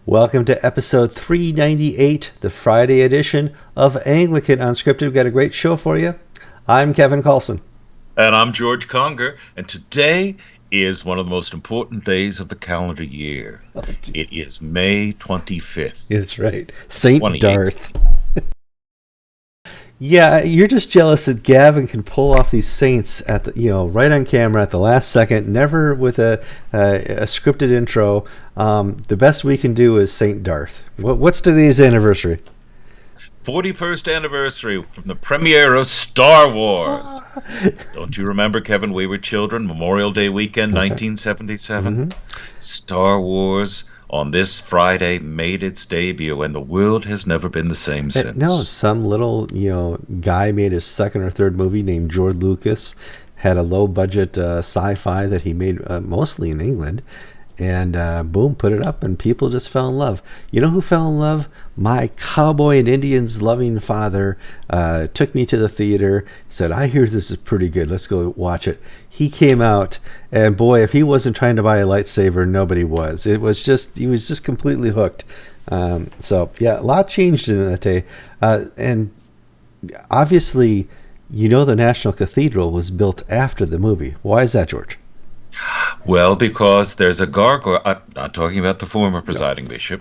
Welcome to episode 398, the Friday edition of Anglican Unscripted. We've got a great show for you. I'm Kevin Carlson. And I'm George Conger. And today is one of the most important days of the calendar year. Oh, it is May 25th. That's right. Saint Darth. Yeah, you're just jealous that Gavin can pull off these saints at the, right on camera at the last second, never with a scripted intro. The best we can do is Saint Darth. What's today's anniversary? 41st anniversary from the premiere of Star Wars. Don't you remember, Kevin? We were children. Memorial Day weekend, 1977. Mm-hmm. Star Wars on this Friday made its debut, and the world has never been the same since. No, some little guy made his second or third movie named George Lucas, had a low budget sci-fi that he made mostly in England, and boom, put it up, and people just fell in love. You know who fell in love? My cowboy and Indians loving father took me to the theater, said, I hear this is pretty good, let's go watch it. He came out, and boy, if he wasn't trying to buy a lightsaber, nobody was. He was just completely hooked. So yeah, a lot changed in that day. And obviously, the National Cathedral was built after the movie. Why is that, George? Well, because there's a gargoyle. I'm not talking about the former presiding bishop,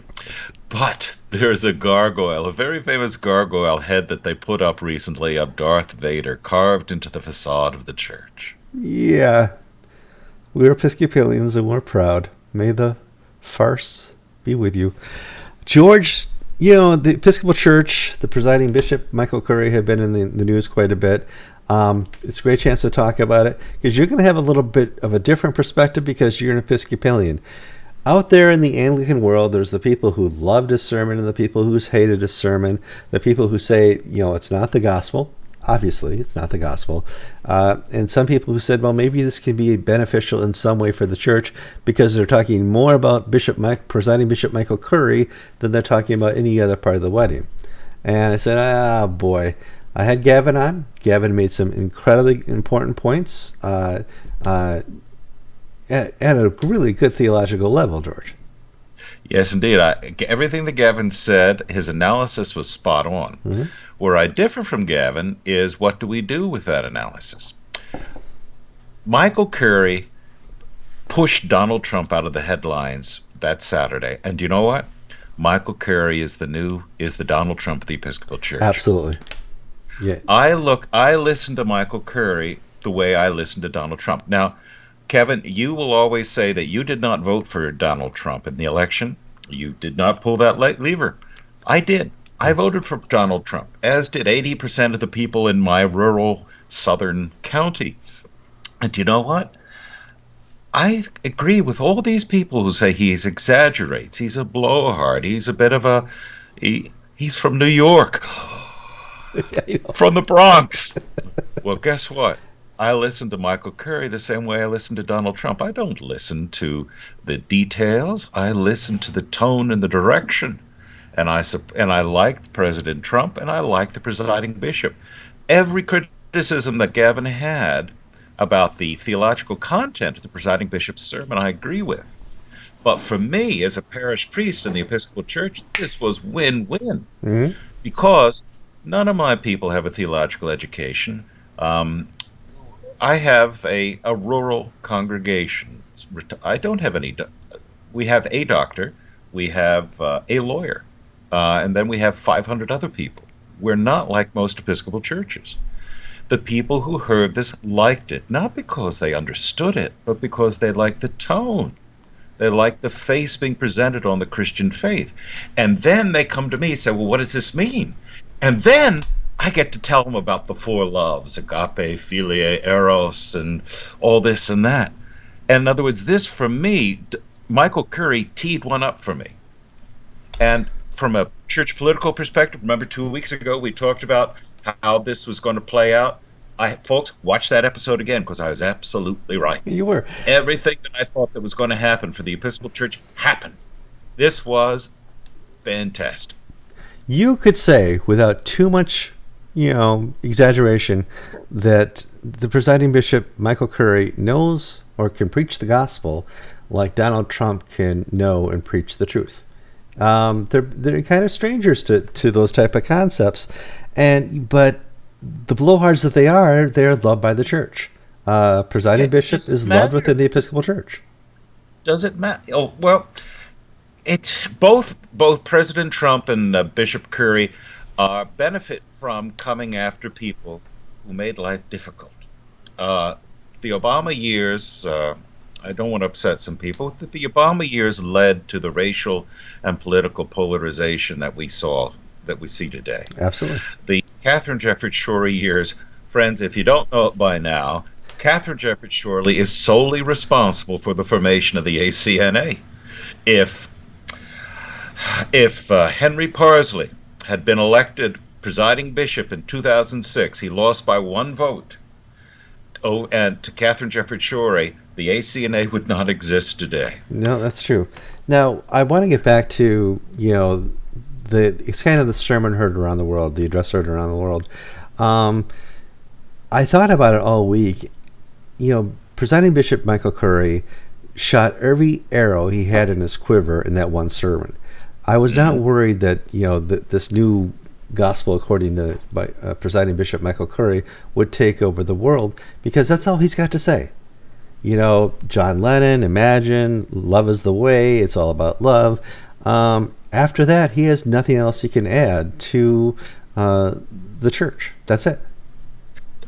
but there's a gargoyle, a very famous gargoyle head that they put up recently of Darth Vader carved into the facade of the church. Yeah. We're Episcopalians and we're proud. May the farce be with you. George, the Episcopal Church, the presiding bishop, Michael Curry, have been in the news quite a bit. It's a great chance to talk about it because you're going to have a little bit of a different perspective because you're an Episcopalian. Out there in the Anglican world, there's the people who loved his sermon and the people who hated his sermon, the people who say, it's not the gospel. Obviously, it's not the gospel. And some people who said, well, maybe this can be beneficial in some way for the church because they're talking more about Presiding Bishop Michael Curry than they're talking about any other part of the wedding. And I said, boy. I had Gavin on. Gavin made some incredibly important points at a really good theological level, George. Yes, indeed. Everything that Gavin said, his analysis was spot on. Mm-hmm. Where I differ from Gavin is what do we do with that analysis? Michael Curry pushed Donald Trump out of the headlines that Saturday. And you know what? Michael Curry is the Donald Trump of the Episcopal Church. Absolutely. Yeah. I listen to Michael Curry the way I listen to Donald Trump. Now, Kevin, you will always say that you did not vote for Donald Trump in the election. You did not pull that lever. I did. I voted for Donald Trump, as did 80% of the people in my rural southern county. And you know what? I agree with all these people who say he exaggerates. He's a blowhard. He's a bit of he's from New York. From the Bronx. Well, guess what? I listen to Michael Curry the same way I listen to Donald Trump. I don't listen to the details. I listen to the tone and the direction. And I like President Trump, and I like the presiding bishop. Every criticism that Gavin had about the theological content of the presiding bishop's sermon, I agree with. But for me, as a parish priest in the Episcopal Church, this was win-win. Mm-hmm. Because none of my people have a theological education. I have a rural congregation. I don't have any. We have a doctor, we have a lawyer, and then we have 500 other people. We're not like most Episcopal churches. The people who heard this liked it, not because they understood it, but because they liked the tone. They liked the face being presented on the Christian faith. And then they come to me and say, well, what does this mean? And then I get to tell them about the four loves, agape, philia, eros, and all this and that. And in other words, this, for me, Michael Curry teed one up for me. And from a church political perspective, remember 2 weeks ago we talked about how this was going to play out? Folks, watch that episode again because I was absolutely right. You were. Everything that I thought that was going to happen for the Episcopal Church happened. This was fantastic. You could say, without too much, exaggeration, that the presiding bishop, Michael Curry, knows or can preach the gospel like Donald Trump can know and preach the truth. They're kind of strangers to those type of concepts, but the blowhards that they're loved by the church. Presiding bishop is loved within the Episcopal Church. Does it matter? Oh well, it's both President Trump and Bishop Curry benefit from coming after people who made life difficult. The Obama years. I don't want to upset some people. The Obama years led to the racial and political polarization that we see today. Absolutely. The Catherine Jefferts Schori years, friends, if you don't know it by now, Catherine Jefferts Schori is solely responsible for the formation of the ACNA. If Henry Parsley had been elected presiding bishop in 2006, he lost by one vote. Oh, and to Catherine Jefferts Schori, the ACNA would not exist today. No, that's true. Now, I want to get back to, it's kind of the sermon heard around the world, the address heard around the world. I thought about it all week. Presiding Bishop Michael Curry shot every arrow he had in his quiver in that one sermon. I was not worried that, this new gospel according to Presiding Bishop Michael Curry would take over the world, because that's all he's got to say. John Lennon, Imagine, Love is the Way, it's all about love. After that, he has nothing else he can add to the church. That's it.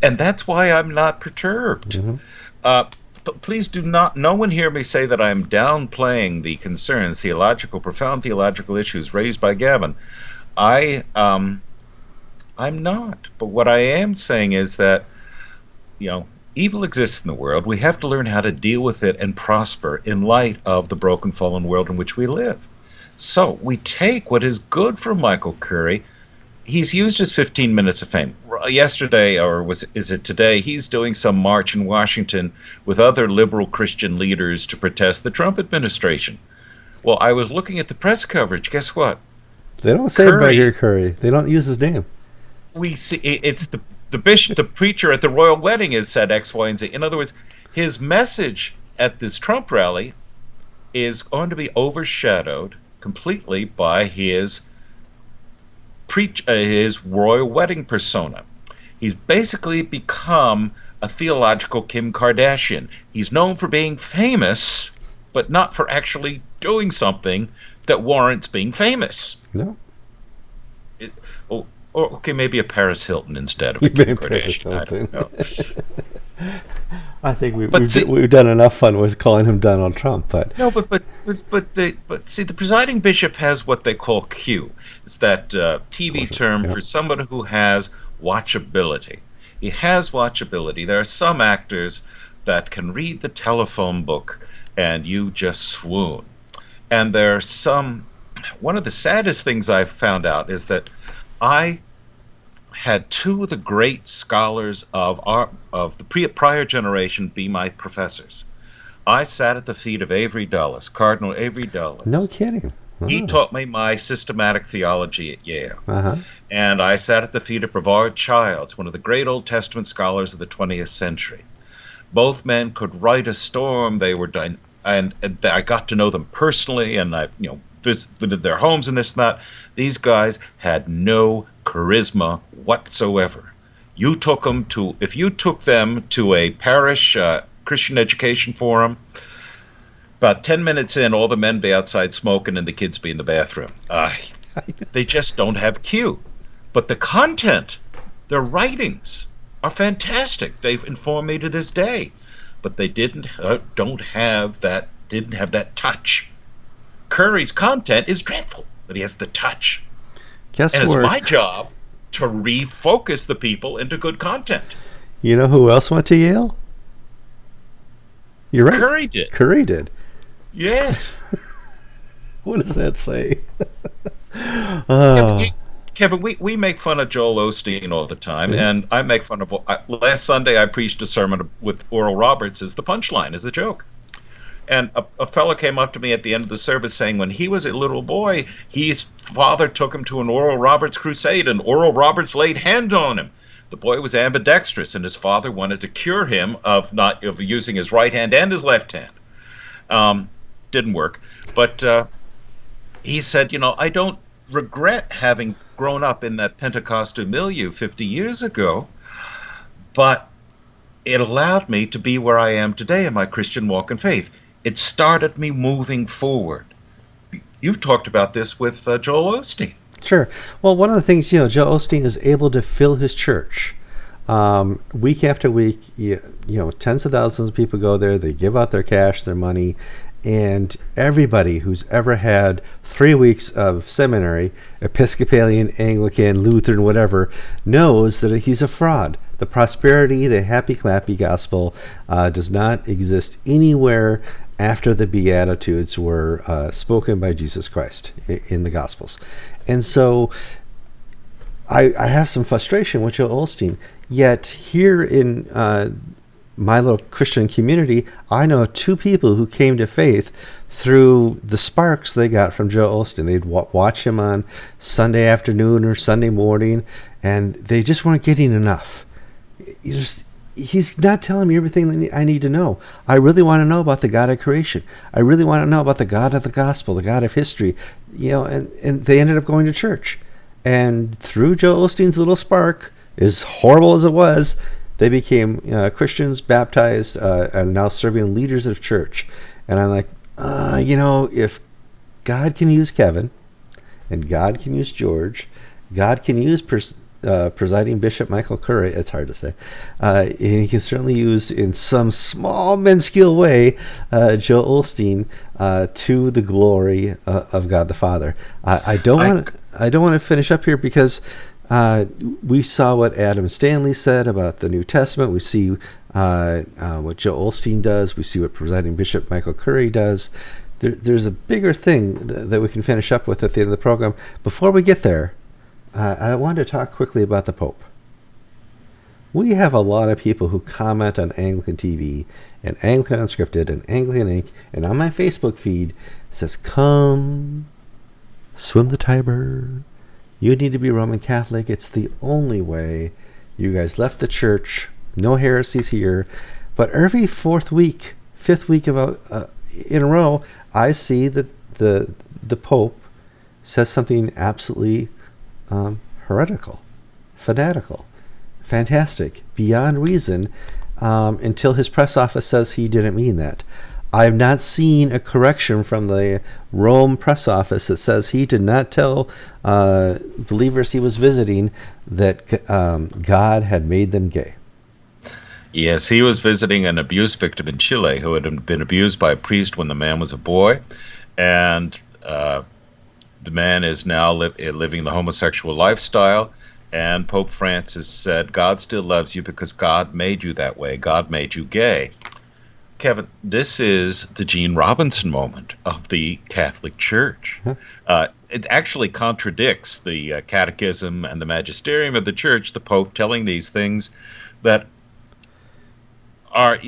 And that's why I'm not perturbed. Mm-hmm. But please do not, no one hear me say that I'm downplaying the concerns, profound theological issues raised by Gavin. I'm not. But what I am saying is that, evil exists in the world. We have to learn how to deal with it and prosper in light of the broken, fallen world in which we live. So we take what is good from Michael Curry. He's used his 15 minutes of fame. Yesterday, or is it today, he's doing some march in Washington with other liberal Christian leaders to protest the Trump administration. Well, I was looking at the press coverage. Guess what? They don't say Beggar Curry. They don't use his name. We see it's the bishop, the preacher at the royal wedding has said X, Y, and Z. In other words, his message at this Trump rally is going to be overshadowed completely by his royal wedding persona. He's basically become a theological Kim Kardashian. He's known for being famous, but not for actually doing something that warrants being famous. No. Okay, maybe a Paris Hilton instead of a Kim Kardashian. I don't know. I think we've done enough fun with calling him Donald Trump, but no, but see, the presiding bishop has what they call Q. It's that TV term for someone who has watchability. He has watchability. There are some actors that can read the telephone book and you just swoon. And there are some. One of the saddest things I've found out is that I had two of the great scholars of the prior generation be my professors. I sat at the feet of Avery Dulles, Cardinal Avery Dulles. No kidding. Oh. He taught me my systematic theology at Yale. Uh-huh. And I sat at the feet of Brevard Childs, one of the great Old Testament scholars of the 20th century. Both men could write a storm. They were done, and I got to know them personally, and I visited their homes and this and that. These guys had no charisma whatsoever. If you took them to a parish Christian education forum, about 10 minutes in, all the men be outside smoking and the kids be in the bathroom. They just don't have cue. But the content, their writings are fantastic. They've informed me to this day. But they didn't have that touch. Curry's content is dreadful, but he has the touch. And it's my job to refocus the people into good content. You know who else went to Yale? You're right. Curry did. Did. Yes. What does that say? Kevin, we make fun of Joel Osteen all the time, and I make fun of. Last Sunday, I preached a sermon with Oral Roberts as the punchline, as the joke. And a fellow came up to me at the end of the service saying when he was a little boy, his father took him to an Oral Roberts crusade, and Oral Roberts laid hands on him. The boy was ambidextrous, and his father wanted to cure him of using his right hand and his left hand. Didn't work. But he said, I don't regret having grown up in that Pentecostal milieu 50 years ago, but it allowed me to be where I am today in my Christian walk and faith. It started me moving forward. You've talked about this with Joel Osteen. Sure. Well, one of the things, Joel Osteen is able to fill his church week after week. Tens of thousands of people go there. They give out their cash, their money, and everybody who's ever had 3 weeks of seminary, Episcopalian, Anglican, Lutheran, whatever, knows that he's a fraud. The prosperity, the happy clappy gospel does not exist anywhere after the Beatitudes were spoken by Jesus Christ in the Gospels. And so I have some frustration with Joel Osteen. Yet here in my little Christian community, I know 2 people who came to faith through the sparks they got from Joel Osteen. They'd watch him on Sunday afternoon or Sunday morning, and they just weren't getting enough. He's not telling me everything that I need to know. I really want to know about the God of creation. I really want to know about the God of the gospel, the God of history. And they ended up going to church. And through Joel Osteen's little spark, as horrible as it was, they became Christians, baptized, and now serving leaders of church. And I'm like, if God can use Kevin, and God can use George, God can use Presiding Bishop Michael Curry, it's hard to say, and he can certainly use in some small minuscule way Joel Osteen to the glory of God the Father. I don't want to finish up here because we saw what Adam Stanley said about the New Testament. We see what Joel Osteen does. We see what Presiding Bishop Michael Curry does. There's a bigger thing that we can finish up with at the end of the program. Before we get there, I wanted to talk quickly about the Pope. We have a lot of people who comment on Anglican TV and Anglican Unscripted and Anglican Inc. and on my Facebook feed it says, "Come, swim the Tiber. You need to be Roman Catholic. It's the only way. You guys left the church. No heresies here." But every fifth week in a row, I see that the Pope says something absolutely heretical, fanatical, fantastic, beyond reason, until his press office says he didn't mean that. I have not seen a correction from the Rome press office that says he did not tell believers he was visiting that God had made them gay. Yes, he was visiting an abuse victim in Chile who had been abused by a priest when the man was a boy, and the man is now living the homosexual lifestyle, and Pope Francis said, God still loves you because God made you that way. God made you gay. Kevin, this is the Gene Robinson moment of the Catholic Church. It actually contradicts the catechism and the magisterium of the Church, the Pope telling these things that are,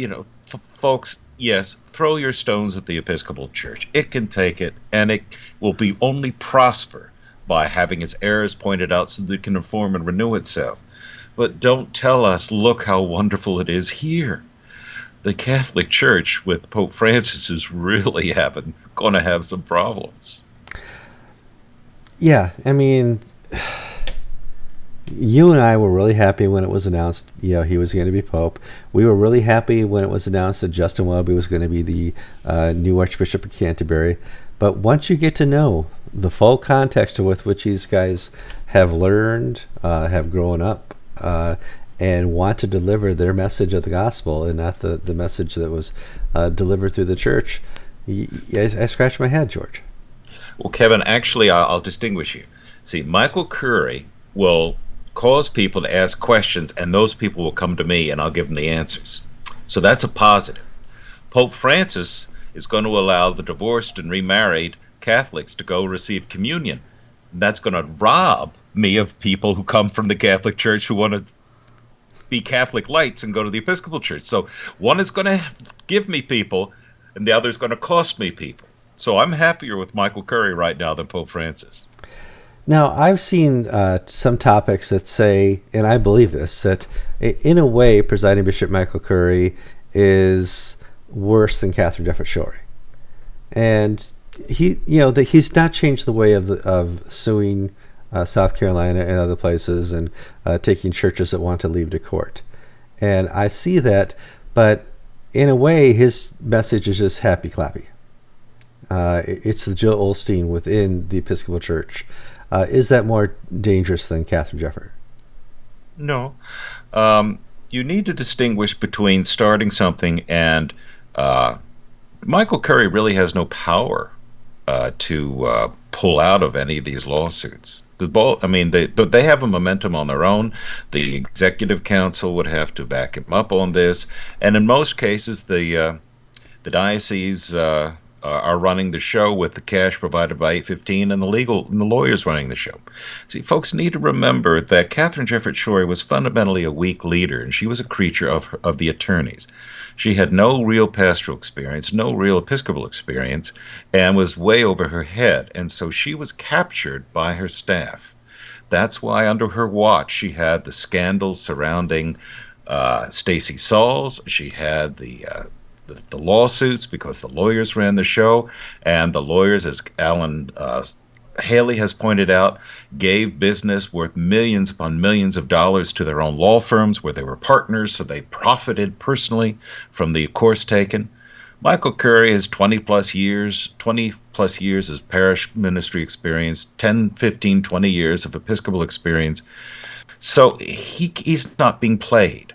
folks, yes, throw your stones at the Episcopal Church. It can take it, and it will be only prosper by having its errors pointed out so that it can inform and renew itself. But don't tell us, look how wonderful it is here. The Catholic Church with Pope Francis is really going to have some problems. Yeah, I mean, you and I were really happy when it was announced, he was going to be Pope. We were really happy when it was announced that Justin Welby was going to be the new Archbishop of Canterbury. But once you get to know the full context with which these guys have learned, have grown up, and want to deliver their message of the gospel and not the message that was delivered through the church, I scratch my head, George. Well, Kevin, actually, I'll distinguish you. See, Michael Curry will cause people to ask questions, and those people will come to me, and I'll give them the answers. So that's a positive. Pope Francis is going to allow the divorced and remarried Catholics to go receive communion. That's going to rob me of people who come from the Catholic Church who want to be Catholic lights and go to the Episcopal Church. So one is going to give me people, and the other is going to cost me people. So I'm happier with Michael Curry right now than Pope Francis. Now, I've seen some topics that say, and I believe this, that in a way, Presiding Bishop Michael Curry is worse than Catherine Jefferts Schori. And he's not changed the way of suing South Carolina and other places and taking churches that want to leave to court. And I see that, but in a way, his message is just happy clappy. It's the Joel Osteen within the Episcopal Church. Is that more dangerous than Catherine Jefferson? No. You need to distinguish between starting something and Michael Curry really has no power to pull out of any of these lawsuits. They have a momentum on their own. The executive council would have to back him up on this, and in most cases, the diocese are running the show with the cash provided by 815 and the lawyers running the show. See, folks need to remember that Catherine Jefferson Schori was fundamentally a weak leader, and she was a creature of the attorneys. She had no real pastoral experience, no real Episcopal experience, and was way over her head. And so she was captured by her staff. That's why under her watch she had the scandals surrounding Stacey Sauls. She had the lawsuits because the lawyers ran the show. And the lawyers, as Alan Haley has pointed out, gave business worth millions upon millions of dollars to their own law firms where they were partners, so they profited personally from the course taken. Michael Curry has 20 plus years as parish ministry experience, 10, 15, 20 years of Episcopal experience. So he's not being played.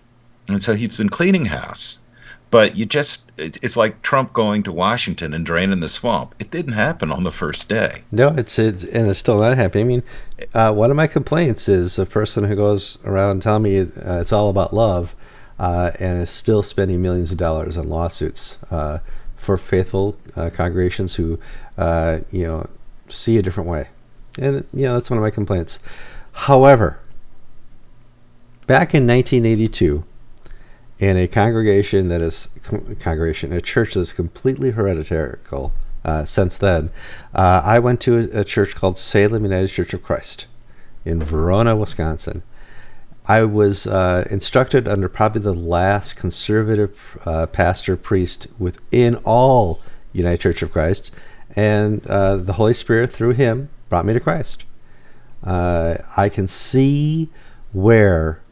And so he's been cleaning house. But it's like Trump going to Washington and draining the swamp. It didn't happen on the first day. No, it's still not happening. I mean, one of my complaints is a person who goes around telling me it's all about love and is still spending millions of dollars on lawsuits for faithful congregations who, see a different way. And, that's one of my complaints. However, back in 1982, in a church that's completely hereditarical since then, I went to a church called Salem United Church of Christ in Verona, Wisconsin. I was instructed under probably the last conservative pastor priest within all United Church of Christ, and the Holy Spirit through him brought me to Christ. I can see where,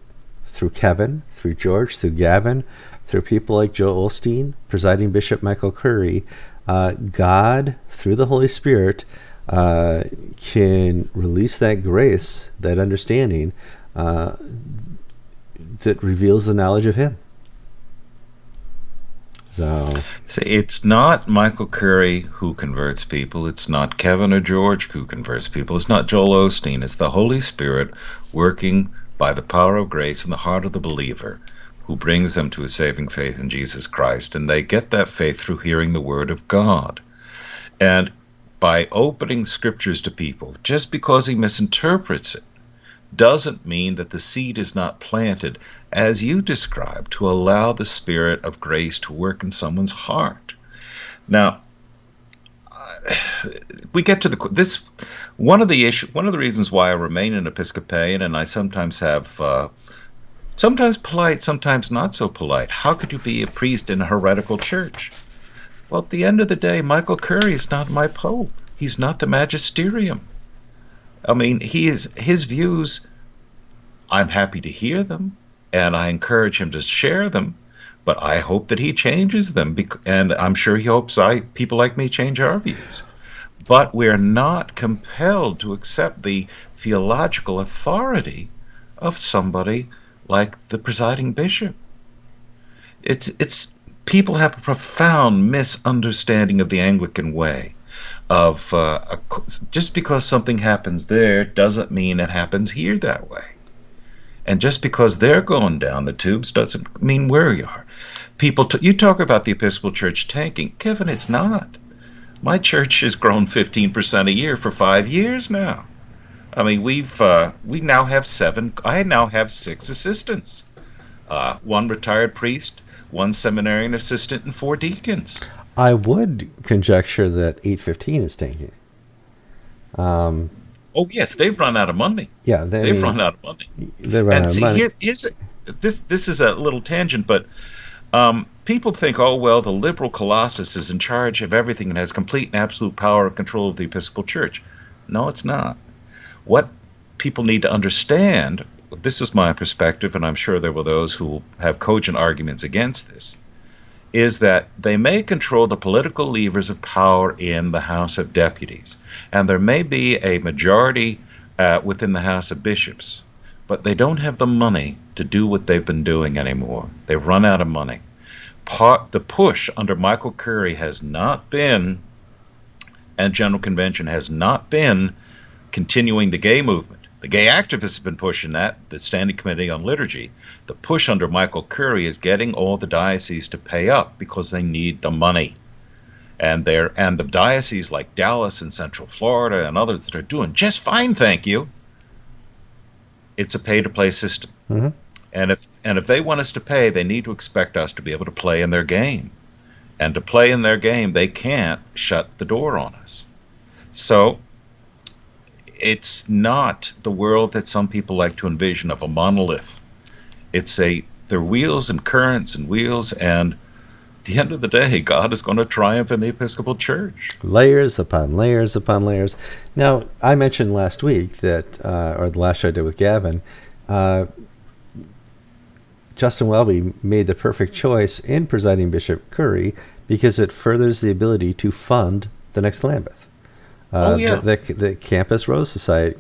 through Kevin, through George, through Gavin, through people like Joel Osteen, Presiding Bishop Michael Curry, God, through the Holy Spirit, can release that grace, that understanding, that reveals the knowledge of Him. So, see, it's not Michael Curry who converts people. It's not Kevin or George who converts people. It's not Joel Osteen. It's the Holy Spirit working by the power of grace in the heart of the believer, who brings them to a saving faith in Jesus Christ. And they get that faith through hearing the Word of God. And by opening scriptures to people, just because he misinterprets it, doesn't mean that the seed is not planted, as you described, to allow the Spirit of grace to work in someone's heart. Now, we get to this. One of the reasons why I remain an Episcopalian, and I sometimes have, sometimes polite, sometimes not so polite. How could you be a priest in a heretical church? Well, at the end of the day, Michael Curry is not my pope. He's not the magisterium. I mean, his views, I'm happy to hear them, and I encourage him to share them, but I hope that he changes them, and I'm sure he hopes people like me change our views. But we're not compelled to accept the theological authority of somebody like the presiding bishop. It's people have a profound misunderstanding of the Anglican way. Just because something happens there doesn't mean it happens here that way. And just because they're going down the tubes doesn't mean where you are. You talk about the Episcopal Church tanking. Kevin, it's not. My church has grown 15% a year for 5 years now. I mean, we now have 7. I now have 6 assistants. 1 retired priest, 1 seminarian assistant, and 4 deacons. I would conjecture that 815 is tanking. Oh yes, they've run out of money. Yeah, they've run out of money. They run out of money. This is a little tangent, but People think, oh, well, the liberal colossus is in charge of everything and has complete and absolute power and control of the Episcopal Church. No, it's not. What people need to understand, this is my perspective, and I'm sure there were those who have cogent arguments against this, is that they may control the political levers of power in the House of Deputies, and there may be a majority within the House of Bishops, but they don't have the money to do what they've been doing anymore. They've run out of money. The push under Michael Curry has not been, and General Convention has not been, continuing the gay movement. The gay activists have been pushing that, the Standing Committee on Liturgy. The push under Michael Curry is getting all the dioceses to pay up because they need the money. And the dioceses like Dallas and Central Florida and others that are doing just fine, thank you. It's a pay-to-play system. Mm-hmm. And if they want us to pay, they need to expect us to be able to play in their game. And to play in their game, they can't shut the door on us. So it's not the world that some people like to envision of a monolith. There are wheels and currents and wheels, and at the end of the day, God is going to triumph in the Episcopal Church. Layers upon layers upon layers. Now, I mentioned last week that, or the last show I did with Gavin, Justin Welby made the perfect choice in presiding Bishop Curry because it furthers the ability to fund the next Lambeth. The Campus Rose Society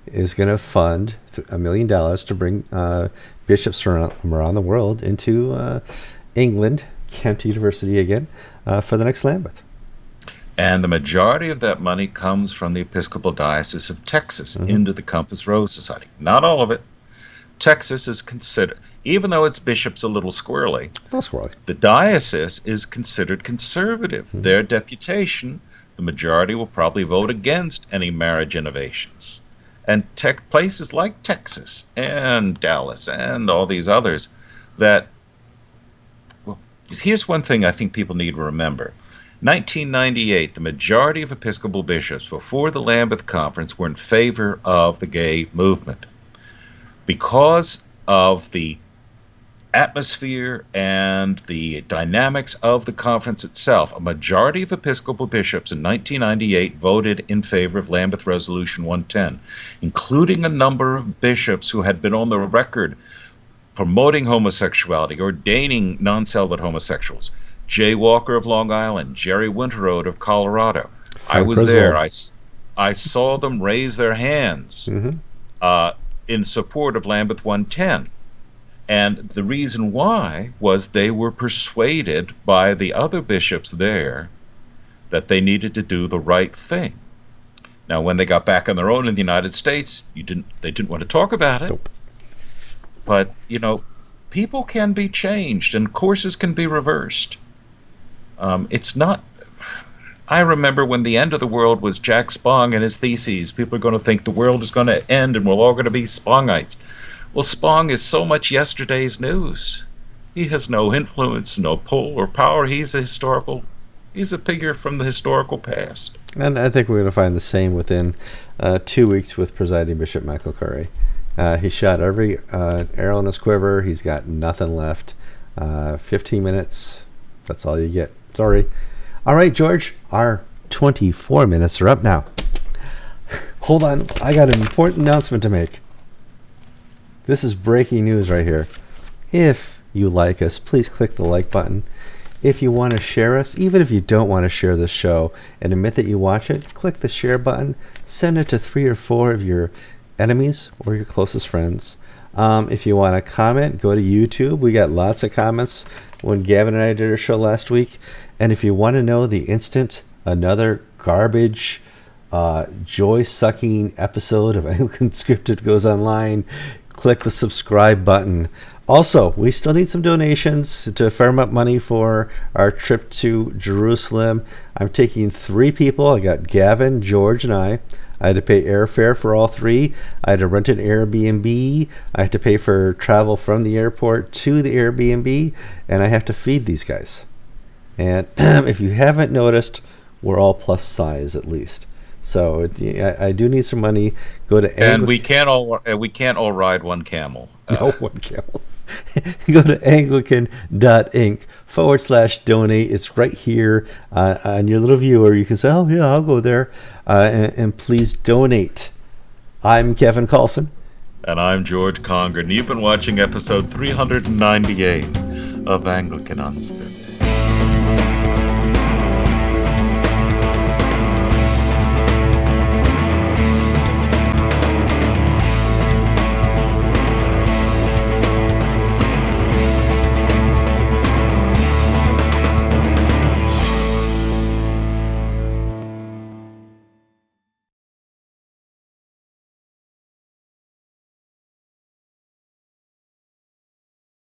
is going to fund $1 million to bring bishops from around the world into England, Kent University again, for the next Lambeth. And the majority of that money comes from the Episcopal Diocese of Texas into the Campus Rose Society. Not all of it. Texas is considered, even though its bishop's a little squirrely, the diocese is considered conservative. Mm-hmm. Their deputation, the majority will probably vote against any marriage innovations. And places like Texas and Dallas and all these others here's one thing I think people need to remember. 1998, the majority of Episcopal bishops before the Lambeth Conference were in favor of the gay movement. Because of the atmosphere and the dynamics of the conference itself, a majority of Episcopal bishops in 1998 voted in favor of Lambeth Resolution 110, including a number of bishops who had been on the record promoting homosexuality, ordaining non-celibate homosexuals. Jay Walker of Long Island, Jerry Winterode of Colorado. I was there. I saw them raise their hands in support of Lambeth 110. And the reason why was they were persuaded by the other bishops there that they needed to do the right thing. Now, when they got back on their own in the United States, they didn't want to talk about it. Nope. But, people can be changed and courses can be reversed. It's not... I remember when the end of the world was Jack Spong and his theses. People are going to think the world is going to end and we're all going to be Spongites. Well, Spong is so much yesterday's news. He has no influence, no pull or power. He's a figure from the historical past. And I think we're going to find the same within 2 weeks with Presiding Bishop Michael Curry. He shot every arrow in his quiver. He's got nothing left. 15 minutes. That's all you get. Sorry. All right, George, our 24 minutes are up now. Hold on. I got an important announcement to make. This is breaking news right here. If you like us, please click the like button. If you want to share us, even if you don't want to share this show and admit that you watch it, click the share button. Send it to 3 or 4 of your enemies or your closest friends. If you want to comment, go to YouTube. We got lots of comments when Gavin and I did our show last week. And if you want to know the instant another garbage, joy-sucking episode of Anglican Unscripted goes online, click the subscribe button. Also, we still need some donations to firm up money for our trip to Jerusalem. I'm taking 3 people. I got Gavin, George, and I. I had to pay airfare for all 3. I had to rent an Airbnb. I had to pay for travel from the airport to the Airbnb. And I have to feed these guys. And if you haven't noticed, we're all plus size at least. So I do need some money. Go to and we can't all ride one camel. No, one camel. Go to Anglican.inc/donate. It's right here on your little viewer. You can say, oh, yeah, I'll go there. And please donate. I'm Kevin Carlson. And I'm George Conger. And you've been watching episode 398 of Anglican Unscripted.